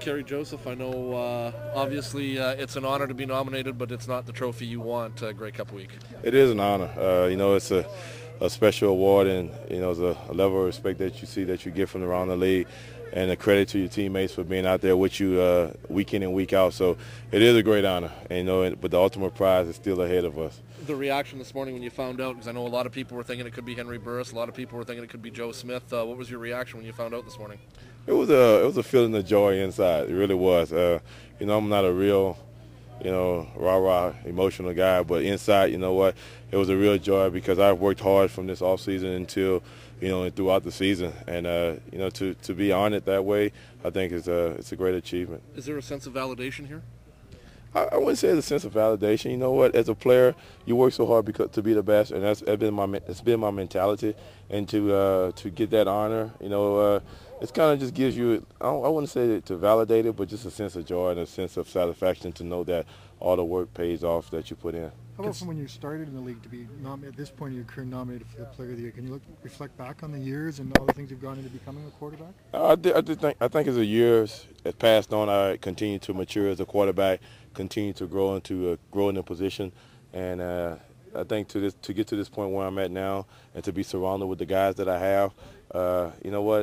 Kerry Joseph, I know obviously it's an honor to be nominated, but it's not the trophy you want Grey Cup week. It is an honor. It's a special award, and it's a level of respect that you see that you get from around the league, and a credit to your teammates for being out there with you week in and week out. So it is a great honor, and but the ultimate prize is still ahead of us. The reaction this morning when you found out, because I know a lot of people were thinking it could be Henry Burris, a lot of people were thinking it could be Joe Smith. What was your reaction when you found out this morning? It was a feeling of joy inside. It really was. I'm not a real, rah-rah emotional guy, but inside, you know what, it was a real joy because I've worked hard from this off season until, and throughout the season, and to be honored that way, I think it's a great achievement. Is there a sense of validation here? I wouldn't say it's a sense of validation. You know what? As a player, you work so hard to be the best, and it's been my mentality. And to get that honor, it kind of just gives you, I wouldn't say to validate it, but just a sense of joy and a sense of satisfaction to know that all the work pays off that you put in. How about from when you started in the league to be at this point of your career nominated for the Player of the Year? Can you reflect back on the years and all the things you've gone into becoming a quarterback? I think as the years have passed on, I continue to mature as a quarterback, continue to grow in a position, and I think to get to this point where I'm at now, and to be surrounded with the guys that I have,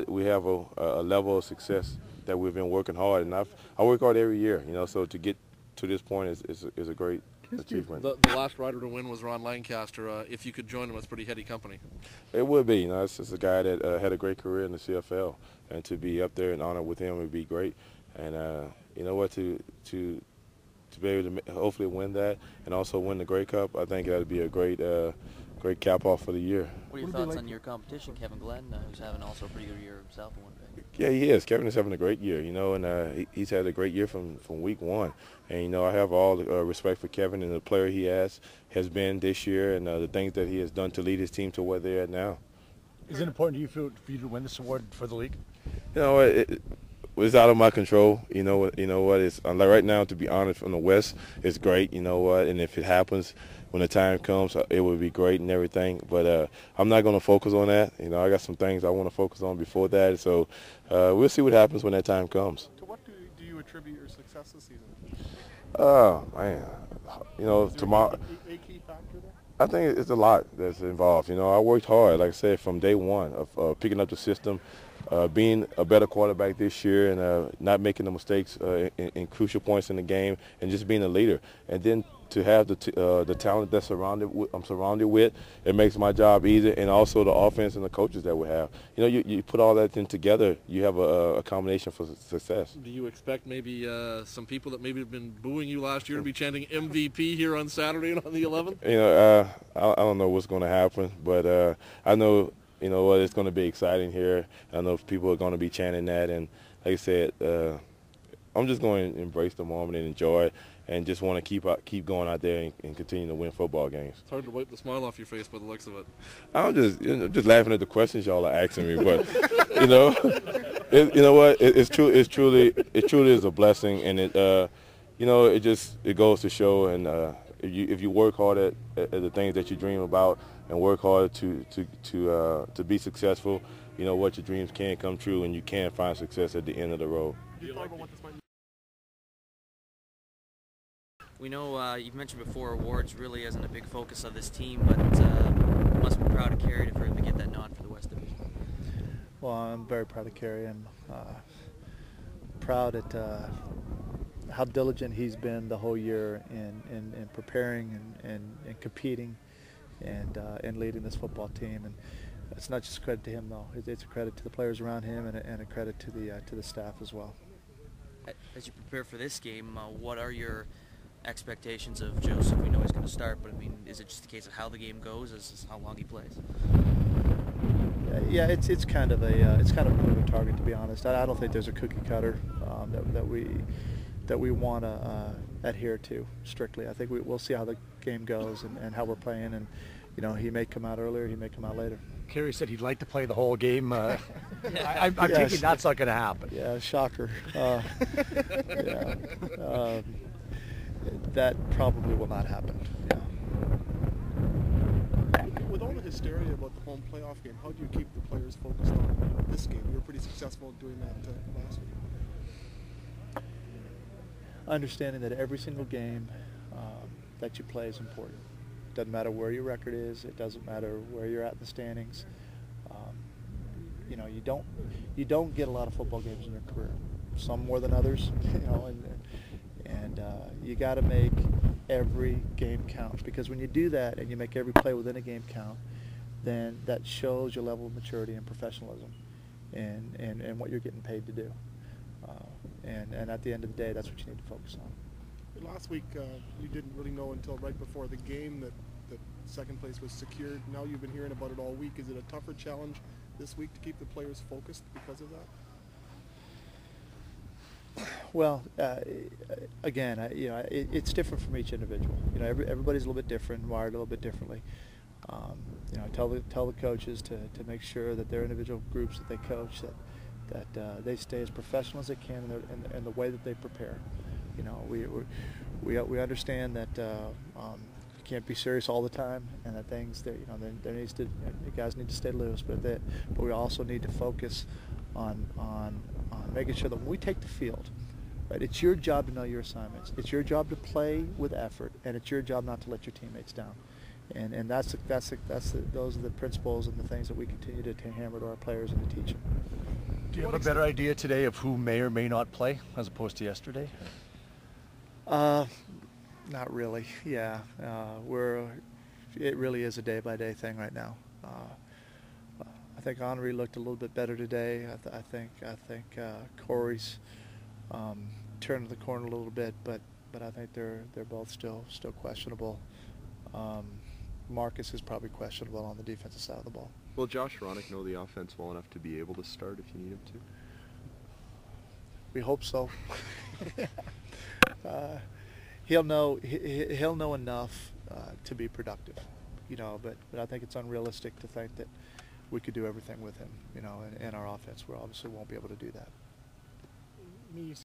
we have a level of success that we've been working hard, and I work hard every year, so to get to this point is a great achievement. The last rider to win was Ron Lancaster. If you could join him, it's pretty heady company. It would be. It's a guy that had a great career in the CFL, and to be up there and honored with him would be great. And to be able to hopefully win that and also win the Grey Cup, I think that would be a great cap off for the year. What are your thoughts on your competition, Kevin Glenn, who's having also a pretty good year himself in Winnipeg? Yeah, he is. Kevin is having a great year, and he's had a great year from week one. And, I have all the respect for Kevin and the player he has been this year, and the things that he has done to lead his team to where they're at now. Is it important to you for you to win this award for the league? It's out of my control. You know what? It's like right now, to be honest, from the West, it's great. You know what? And if it happens when the time comes, it would be great and everything. But I'm not going to focus on that. I got some things I want to focus on before that. So we'll see what happens when that time comes. To what do you attribute your success this season? Tomorrow. A key factor there? I think it's a lot that's involved. I worked hard, like I said, from day one of picking up the system. Being a better quarterback this year and not making the mistakes in crucial points in the game, and just being a leader. And then to have the talent that's I'm surrounded with, it makes my job easier, and also the offense and the coaches that we have. You put all that in together, you have a combination for success. Do you expect maybe some people that maybe have been booing you last year to be chanting MVP here on Saturday and on the 11th? I don't know what's going to happen, but I know. It's going to be exciting here. I know people are going to be chanting that, and like I said, I'm just going to embrace the moment and enjoy it, and just want to keep going out there and continue to win football games. It's hard to wipe the smile off your face by the looks of it. I'm just laughing at the questions y'all are asking me, but it's truly is a blessing, and it goes to show, and if you work hard at the things that you dream about and work hard to be successful, your dreams can come true, and you can find success at the end of the road. We know you've mentioned before awards really isn't a big focus of this team, but you must be proud of Kerry for him to get that nod for the West Division. Well, I'm very proud of Kerry. I'm proud at how diligent he's been the whole year in preparing and competing and leading this football team. And it's not just a credit to him, though. It's a credit to the players around him and a credit to the staff as well. As you prepare for this game, what are your expectations of Joseph? We know he's going to start, but I mean, is it just a case of how the game goes, as how long he plays? Yeah, it's kind of a moving target, to be honest. I don't think there's a cookie cutter that we want to adhere to strictly. I think we'll see how the game goes and how we're playing, and he may come out earlier, he may come out later. Kerry said he'd like to play the whole game. I'm thinking that's not going to happen. Yeah, shocker. That probably will not happen. Yeah. With all the hysteria about the home playoff game, how do you keep the players focused on this game? You were pretty successful doing that last week. understanding that every single game that you play is important. Doesn't matter where your record is. It doesn't matter where you're at in the standings. You know, you don't get a lot of football games in your career. Some more than others. You know, and you got to make every game count, because when you do that and you make every play within a game count, then that shows your level of maturity and professionalism, and what you're getting paid to do. And at the end of the day, that's what you need to focus on. Last week, you didn't really know until right before the game that second place was secured. Now you've been hearing about it all week. Is it a tougher challenge this week to keep the players focused because of that? Well, again, it's different from each individual. You know, everybody's a little bit different, wired a little bit differently. You know, tell the coaches to make sure that their individual groups that they coach that they stay as professional as they can in the way that they prepare. You know, we understand that you can't be serious all the time, and that things that, you know, there needs to, guys need to stay loose, but we also need to focus on making sure that when we take the field, right, it's your job to know your assignments. It's your job to play with effort, and it's your job not to let your teammates down. And those are the principles and the things that we continue to hammer to our players and to teach them. Do you have a better idea today of who may or may not play as opposed to yesterday? Not really. Yeah, it really is a day-by-day thing right now. I think Henri looked a little bit better today. I think Corey's turned the corner a little bit, but I think they're both still questionable. Marcus is probably questionable on the defensive side of the ball. Will Josh Ronick know the offense well enough to be able to start if you need him to? We hope so. He'll know enough to be productive, you know. But I think it's unrealistic to think that we could do everything with him, you know, in our offense. We obviously won't be able to do that.